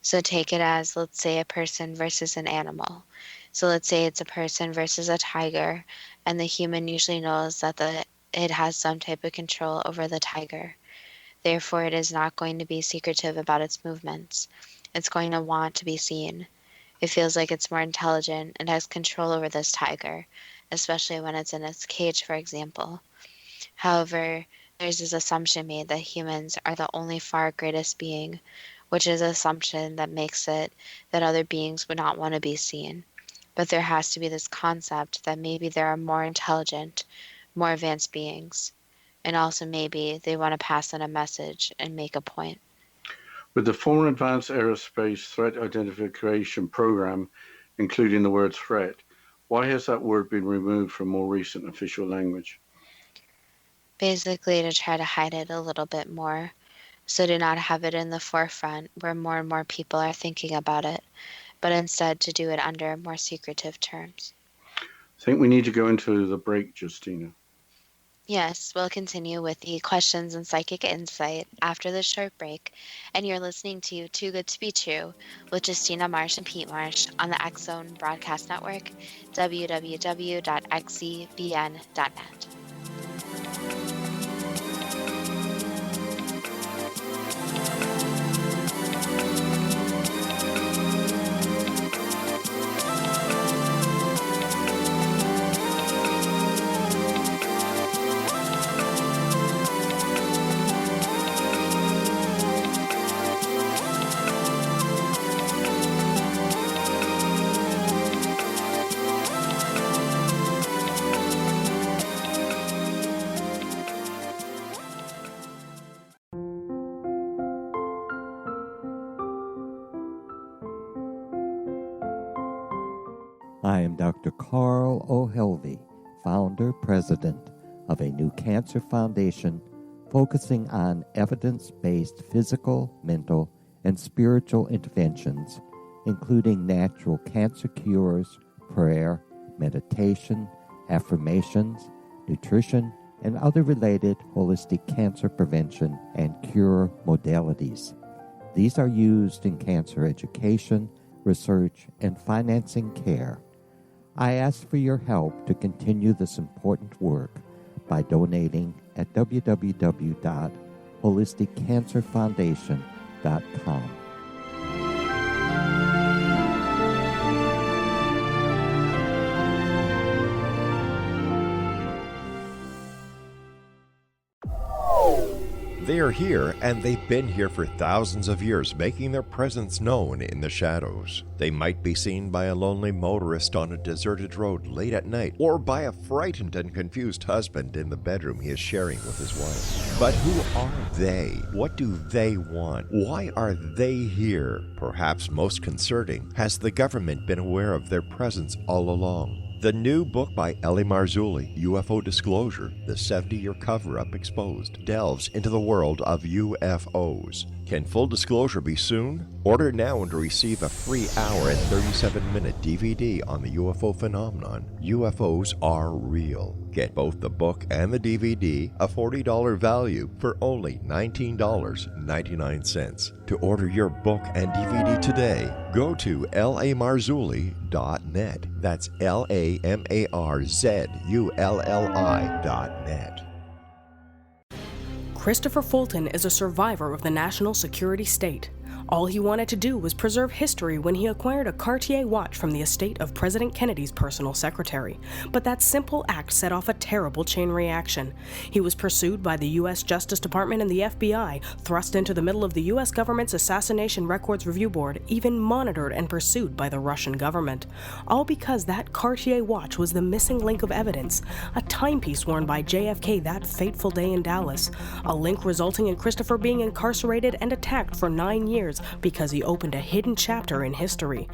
So take it as, let's say, a person versus an animal. So let's say it's a person versus a tiger, and the human usually knows that it has some type of control over the tiger. Therefore, it is not going to be secretive about its movements. It's going to want to be seen. It feels like it's more intelligent and has control over this tiger, especially when it's in its cage, for example. However, there's this assumption made that humans are the only far greatest being, which is an assumption that makes it that other beings would not want to be seen. But there has to be this concept that maybe there are more intelligent, more advanced beings, and also maybe they want to pass on a message and make a point. With the Foreign Advanced Aerospace Threat Identification Program, including the word threat, why has that word been removed from more recent official language? Basically, to try to hide it a little bit more, so to not have it in the forefront where more and more people are thinking about it, but instead to do it under more secretive terms. I think we need to go into the break, Justina. Yes, we'll continue with the questions and psychic insight after this short break, and you're listening to Too Good to Be True with Justina Marsh and Pete Marsh on the X Zone Broadcast Network, www.xzbn.net. I am Dr. Carl O'Helvey, founder, president of a new cancer foundation focusing on evidence-based physical, mental, and spiritual interventions, including natural cancer cures, prayer, meditation, affirmations, nutrition, and other related holistic cancer prevention and cure modalities. These are used in cancer education, research, and financing care. I ask for your help to continue this important work by donating at www.holisticcancerfoundation.com. They are here, and they've been here for thousands of years, making their presence known in the shadows. They might be seen by a lonely motorist on a deserted road late at night, or by a frightened and confused husband in the bedroom he is sharing with his wife. But who are they? What do they want? Why are they here? Perhaps most concerning, has the government been aware of their presence all along? The new book by Ellie Marzulli, UFO Disclosure, the 70-year cover-up exposed, delves into the world of UFOs. Can full disclosure be soon? Order now and receive a free hour and 37-minute DVD on the UFO phenomenon. UFOs are real. Get both the book and the DVD, a $40 value, for only $19.99. To order your book and DVD today, go to lamarzulli.net. That's LAMARZULLI.net. Christopher Fulton is a survivor of the national security state. All he wanted to do was preserve history when he acquired a Cartier watch from the estate of President Kennedy's personal secretary. But that simple act set off a terrible chain reaction. He was pursued by the U.S. Justice Department and the FBI, thrust into the middle of the U.S. government's Assassination Records Review Board, even monitored and pursued by the Russian government. All because that Cartier watch was the missing link of evidence, a timepiece worn by JFK that fateful day in Dallas, a link resulting in Christopher being incarcerated and attacked for 9 years years because he opened a hidden chapter in history.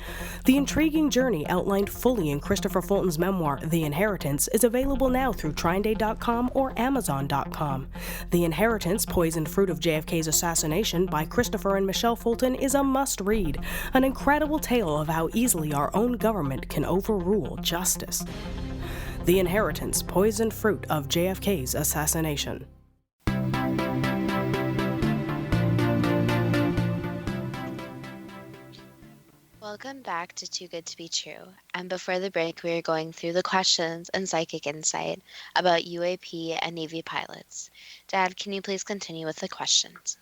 The intriguing journey outlined fully in Christopher Fulton's memoir, The Inheritance, is available now through TrineDay.com or Amazon.com. The Inheritance, Poisoned Fruit of JFK's Assassination by Christopher and Michelle Fulton is a must-read, an incredible tale of how easily our own government can overrule justice. The Inheritance, Poisoned Fruit of JFK's Assassination. Welcome back to Too Good to Be True. And before the break, we were going through the questions and psychic insight about UAP and Navy pilots. Dad, can you please continue with the questions?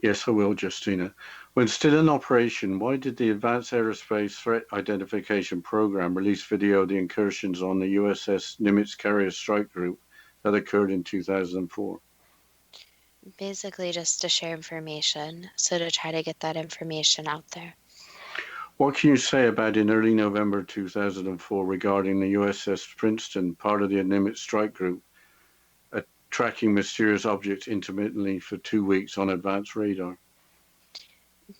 Yes, I will, Justina. When still in operation, why did the Advanced Aerospace Threat Identification Program release video of the incursions on the USS Nimitz carrier strike group that occurred in 2004? Basically, just to share information, so to try to get that information out there. What can you say about in early November 2004 regarding the USS Princeton, part of the Nimitz strike group, tracking mysterious objects intermittently for 2 weeks on advanced radar?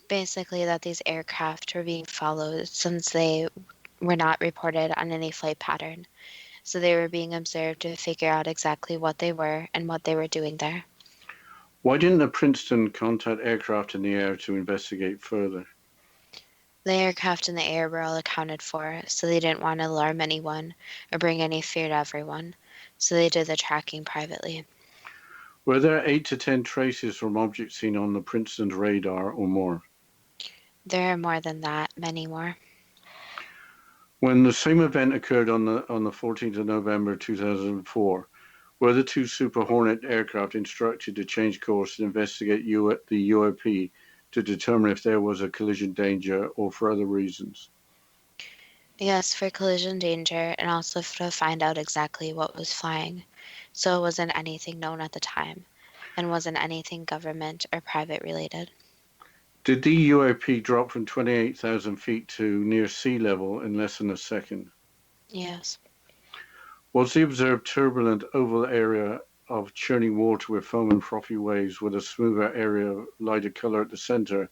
Basically, that these aircraft were being followed since they were not reported on any flight pattern. So they were being observed to figure out exactly what they were and what they were doing there. Why didn't the Princeton contact aircraft in the air to investigate further? The aircraft in the air were all accounted for, so they didn't want to alarm anyone or bring any fear to everyone. So they did the tracking privately. Were there 8 to 10 traces from objects seen on the Princeton's radar or more? There are more than that, many more. When the same event occurred on the 14th of November 2004, were the 2 Super Hornet aircraft instructed to change course and investigate the UAP to determine if there was a collision danger or for other reasons? Yes, for collision danger and also to find out exactly what was flying. So it wasn't anything known at the time and wasn't anything government or private related. Did the UAP drop from 28,000 feet to near sea level in less than a second? Yes. Was the observed turbulent oval area of churning water with foam and frothy waves with a smoother area of lighter color at the center,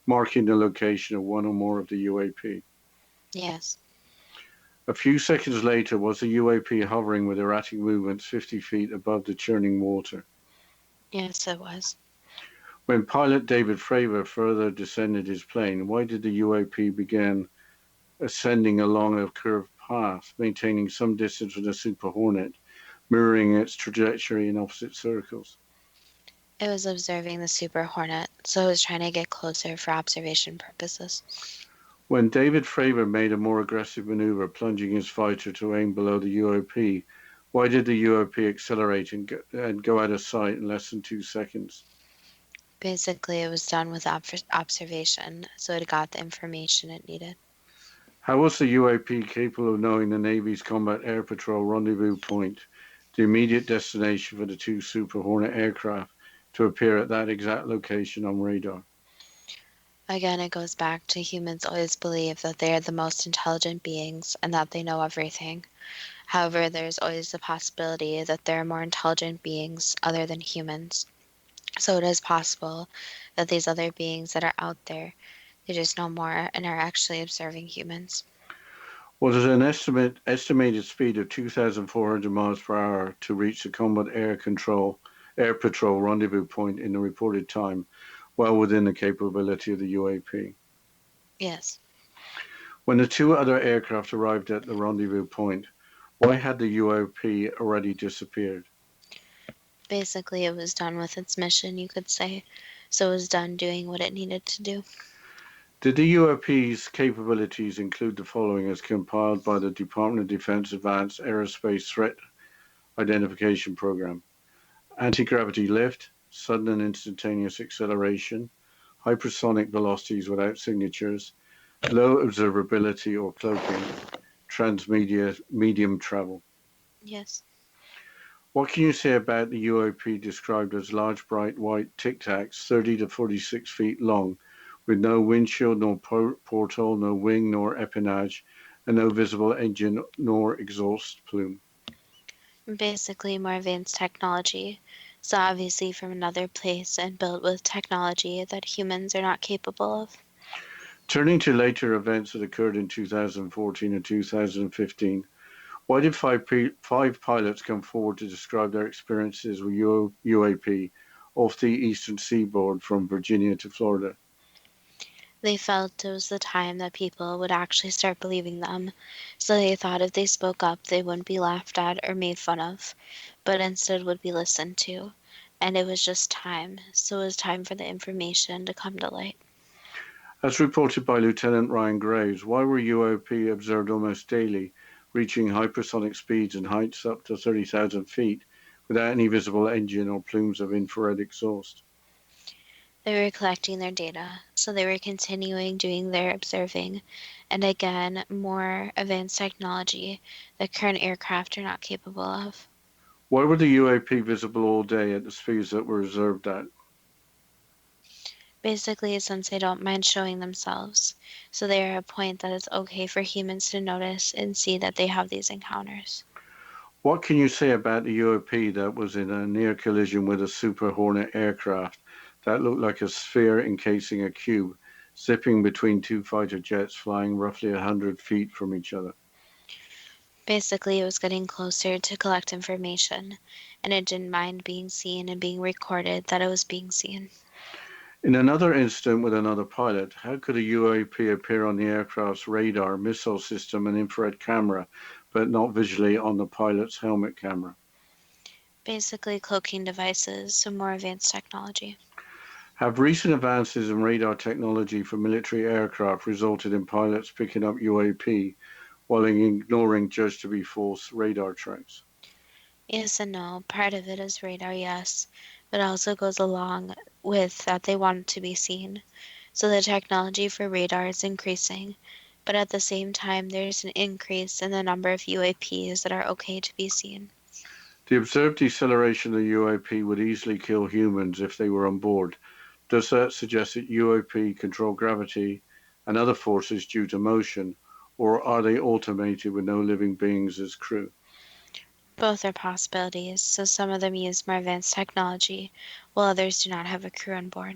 marking the location of one or more of the UAP? Yes. A few seconds later, was the UAP hovering with erratic movements 50 feet above the churning water? Yes, it was. When pilot David Fravor further descended his plane, why did the UAP begin ascending along a curved path, maintaining some distance from the Super Hornet, mirroring its trajectory in opposite circles? It was observing the Super Hornet, so it was trying to get closer for observation purposes. When David Fravor made a more aggressive maneuver, plunging his fighter to aim below the UAP, why did the UAP accelerate and go out of sight in less than 2 seconds? Basically, it was done with observation, so it got the information it needed. How was the UAP capable of knowing the Navy's Combat Air Patrol rendezvous point, the immediate destination for the 2 Super Hornet aircraft, to appear at that exact location on radar? Again, it goes back to humans always believe that they are the most intelligent beings and that they know everything. However, there's always the possibility that there are more intelligent beings other than humans. So it is possible that these other beings that are out there, they just know more and are actually observing humans. Was it an estimated speed of 2,400 miles per hour to reach the Combat Air Patrol rendezvous point in the reported time, well within the capability of the UAP? Yes. When the 2 other aircraft arrived at the rendezvous point, why had the UAP already disappeared? Basically, it was done with its mission, you could say. So it was done doing what it needed to do. Did the UAP's capabilities include the following as compiled by the Department of Defense Advanced Aerospace Threat Identification Program? Anti-gravity lift, sudden and instantaneous acceleration, hypersonic velocities without signatures, low observability or cloaking, medium travel. Yes. What can you say about the UAP described as large, bright, white Tic Tacs, 30 to 46 feet long, with no windshield, nor porthole, no wing, nor empennage, and no visible engine nor exhaust plume? Basically, more advanced technology. So obviously from another place and built with technology that humans are not capable of. Turning to later events that occurred in 2014 and 2015, why did five pilots come forward to describe their experiences with UAP off the eastern seaboard from Virginia to Florida? They felt it was the time that people would actually start believing them, so they thought if they spoke up, they wouldn't be laughed at or made fun of, but instead would be listened to. And it was just time, so it was time for the information to come to light. As reported by Lieutenant Ryan Graves, why were UAP observed almost daily, reaching hypersonic speeds and heights up to 30,000 feet without any visible engine or plumes of infrared exhaust? They were collecting their data, so they were continuing doing their observing, and again, more advanced technology that current aircraft are not capable of. Why were the UAP visible all day at the speeds that were observed at? Basically, since they don't mind showing themselves, so they are at a point that it's okay for humans to notice and see that they have these encounters. What can you say about the UAP that was in a near collision with a Super Hornet aircraft that looked like a sphere encasing a cube, zipping between two fighter jets flying roughly 100 feet from each other? Basically, it was getting closer to collect information, and it didn't mind being seen and being recorded that it was being seen. In another incident with another pilot, how could a UAP appear on the aircraft's radar, missile system, and infrared camera, but not visually on the pilot's helmet camera? Basically, cloaking devices, so more advanced technology. Have recent advances in radar technology for military aircraft resulted in pilots picking up UAP while ignoring judged to be false radar tracks? Yes and no. Part of it is radar, yes, but also goes along with that they want it to be seen. So the technology for radar is increasing, but at the same time, there's an increase in the number of UAPs that are okay to be seen. The observed deceleration of the UAP would easily kill humans if they were on board. Does that suggest that UAP control gravity and other forces due to motion, or are they automated with no living beings as crew? Both are possibilities, so some of them use more advanced technology, while others do not have a crew on board.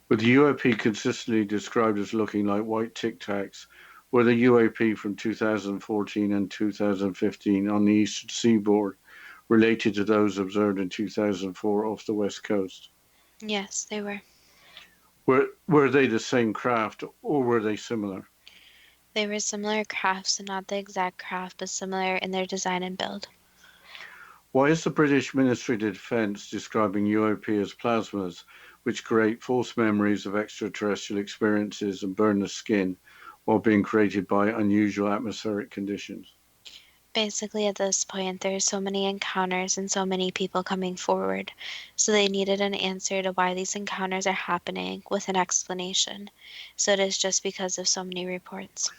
With the UAP consistently described as looking like white Tic Tacs, were the UAP from 2014 and 2015 on the eastern seaboard related to those observed in 2004 off the west coast? Yes, they were. Were they the same craft, or were they similar? They were similar crafts, and not the exact craft, but similar in their design and build. Why is the British Ministry of Defence describing UAP as plasmas, which create false memories of extraterrestrial experiences and burn the skin while being created by unusual atmospheric conditions? Basically, at this point, there's so many encounters and so many people coming forward, so they needed an answer to why these encounters are happening with an explanation. So it is just because of so many reports.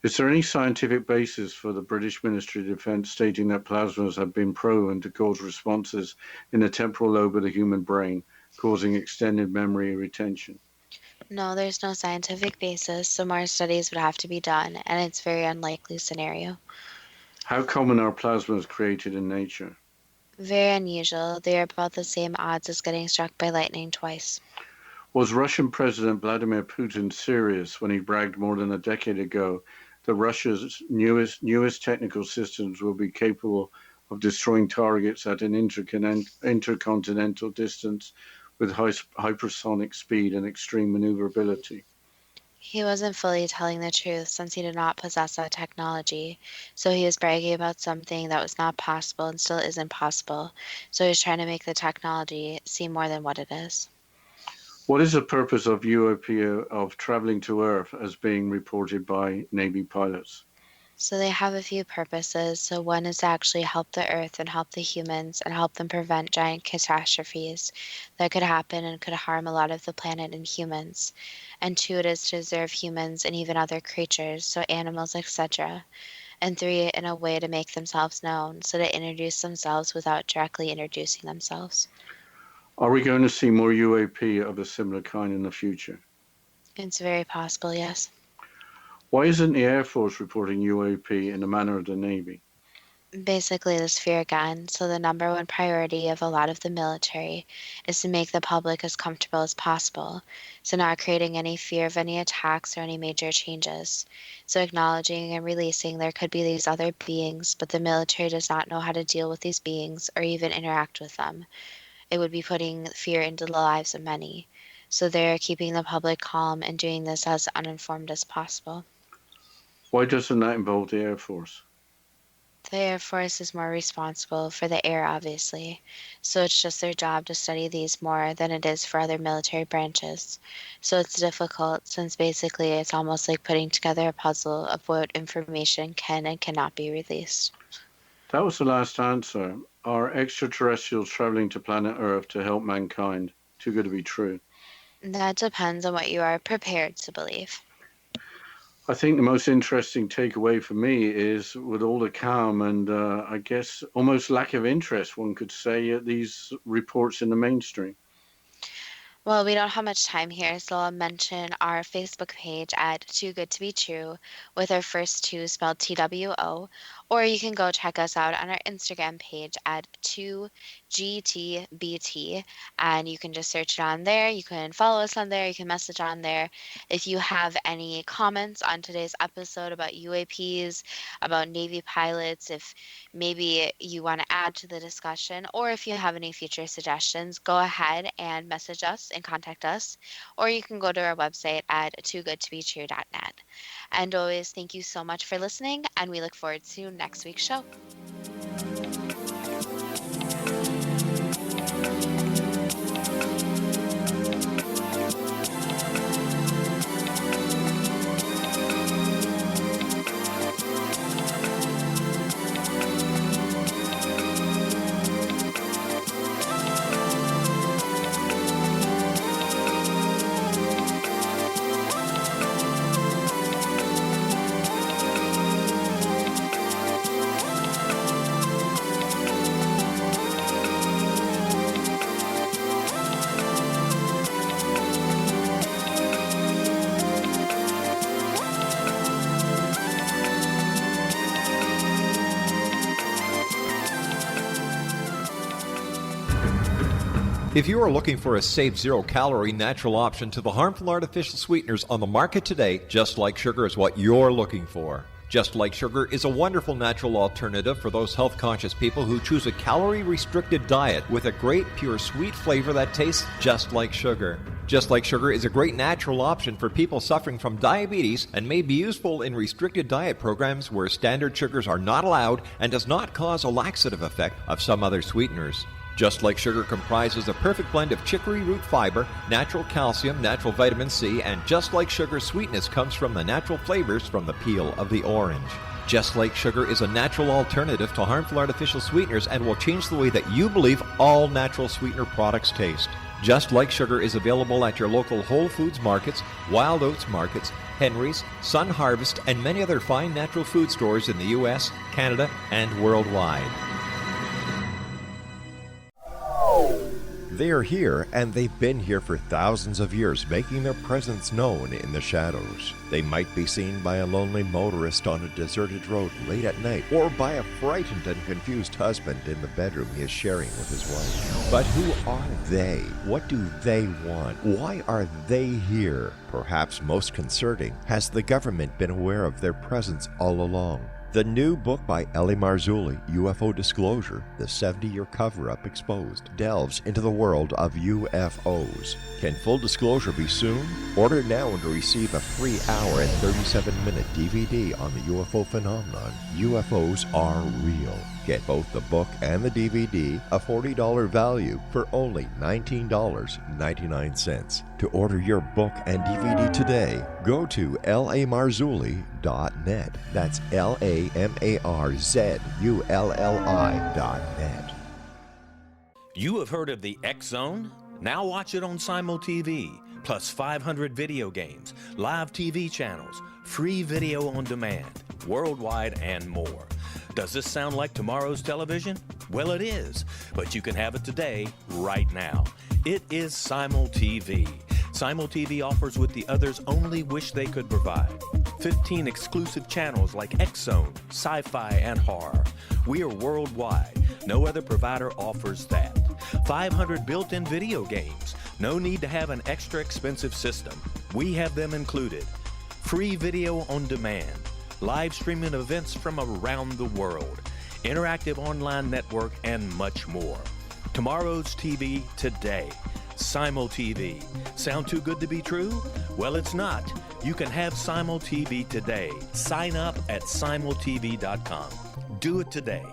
Is there any scientific basis for the British Ministry of Defence stating that plasmas have been proven to cause responses in the temporal lobe of the human brain, causing extended memory retention? No, there's no scientific basis, so more studies would have to be done, and it's a very unlikely scenario. How common are plasmas created in nature? Very unusual. They are about the same odds as getting struck by lightning twice. Was Russian President Vladimir Putin serious when he bragged more than a decade ago that Russia's newest technical systems will be capable of destroying targets at an intercontinental distance with hypersonic speed and extreme maneuverability? He wasn't fully telling the truth since he did not possess that technology, so he was bragging about something that was not possible and still isn't possible, so he was trying to make the technology seem more than what it is. What is the purpose of UAP of traveling to Earth as being reported by Navy pilots? So they have a few purposes. So one is to actually help the Earth and help the humans and help them prevent giant catastrophes that could happen and could harm a lot of the planet and humans. And two, it is to preserve humans and even other creatures, so animals, etc. And three, in a way to make themselves known, so to introduce themselves without directly introducing themselves. Are we going to see more UAP of a similar kind in the future? It's very possible, yes. Why isn't the Air Force reporting UAP in the manner of the Navy? Basically, this fear again. So the number one priority of a lot of the military is to make the public as comfortable as possible. So not creating any fear of any attacks or any major changes. So acknowledging and releasing there could be these other beings, but the military does not know how to deal with these beings or even interact with them. It would be putting fear into the lives of many. So they're keeping the public calm and doing this as uninformed as possible. Why doesn't that involve the Air Force? The Air Force is more responsible for the air, obviously, so it's just their job to study these more than it is for other military branches. So it's difficult since basically it's almost like putting together a puzzle of what information can and cannot be released. That was the last answer. Are extraterrestrials traveling to planet Earth to help mankind? Too good to be true. That depends on what you are prepared to believe. I think the most interesting takeaway for me is with all the calm and I guess almost lack of interest, one could say, at these reports in the mainstream. Well, we don't have much time here, so I'll mention our Facebook page at Too Good to Be True with our first two spelled TWO, or you can go check us out on our Instagram page at 2GTBT, and you can just search it on there. You can follow us on there. You can message on there. If you have any comments on today's episode about UAPs, about Navy pilots, if maybe you want to add to the discussion, or if you have any future suggestions, go ahead and message us and contact us, or you can go to our website at toogoodtobetrue.net. And always, thank you so much for listening, and we look forward to next week's show. If you are looking for a safe, zero-calorie natural option to the harmful artificial sweeteners on the market today, Just Like Sugar is what you're looking for. Just Like Sugar is a wonderful natural alternative for those health-conscious people who choose a calorie-restricted diet with a great, pure, sweet flavor that tastes just like sugar. Just Like Sugar is a great natural option for people suffering from diabetes and may be useful in restricted diet programs where standard sugars are not allowed and does not cause a laxative effect of some other sweeteners. Just Like Sugar comprises a perfect blend of chicory root fiber, natural calcium, natural vitamin C, and Just Like Sugar's sweetness comes from the natural flavors from the peel of the orange. Just Like Sugar is a natural alternative to harmful artificial sweeteners and will change the way that you believe all natural sweetener products taste. Just Like Sugar is available at your local Whole Foods markets, Wild Oats markets, Henry's, Sun Harvest, and many other fine natural food stores in the U.S., Canada, and worldwide. They are here, and they've been here for thousands of years, making their presence known in the shadows. They might be seen by a lonely motorist on a deserted road late at night, or by a frightened and confused husband in the bedroom he is sharing with his wife. But who are they? What do they want? Why are they here? Perhaps most concerning, has the government been aware of their presence all along? The new book by Ellie Marzulli, UFO Disclosure, the 70-year cover-up exposed, delves into the world of UFOs. Can full disclosure be soon? Order now and receive a free hour and 37-minute DVD on the UFO phenomenon. UFOs are real. Get both the book and the DVD, a $40 value, for only $19.99. To order your book and DVD today, go to lamarzulli.net. That's LAMARZULLI.net. You have heard of the X Zone? Now watch it on Simul TV, plus 500 video games, live TV channels, free video on demand, worldwide, and more. Does this sound like tomorrow's television? Well, it is, but you can have it today, right now. It is Simul TV. Simul TV offers what the others only wish they could provide. 15 exclusive channels like X-Zone, Sci-Fi, and Horror. We are worldwide. No other provider offers that. 500 built-in video games. No need to have an extra expensive system. We have them included. Free video on demand. Live streaming events from around the world. Interactive online network, and much more. Tomorrow's TV today. Simul TV. Sound too good to be true? Well, it's not. You can have Simul TV today. Sign up at simultv.com. Do it today.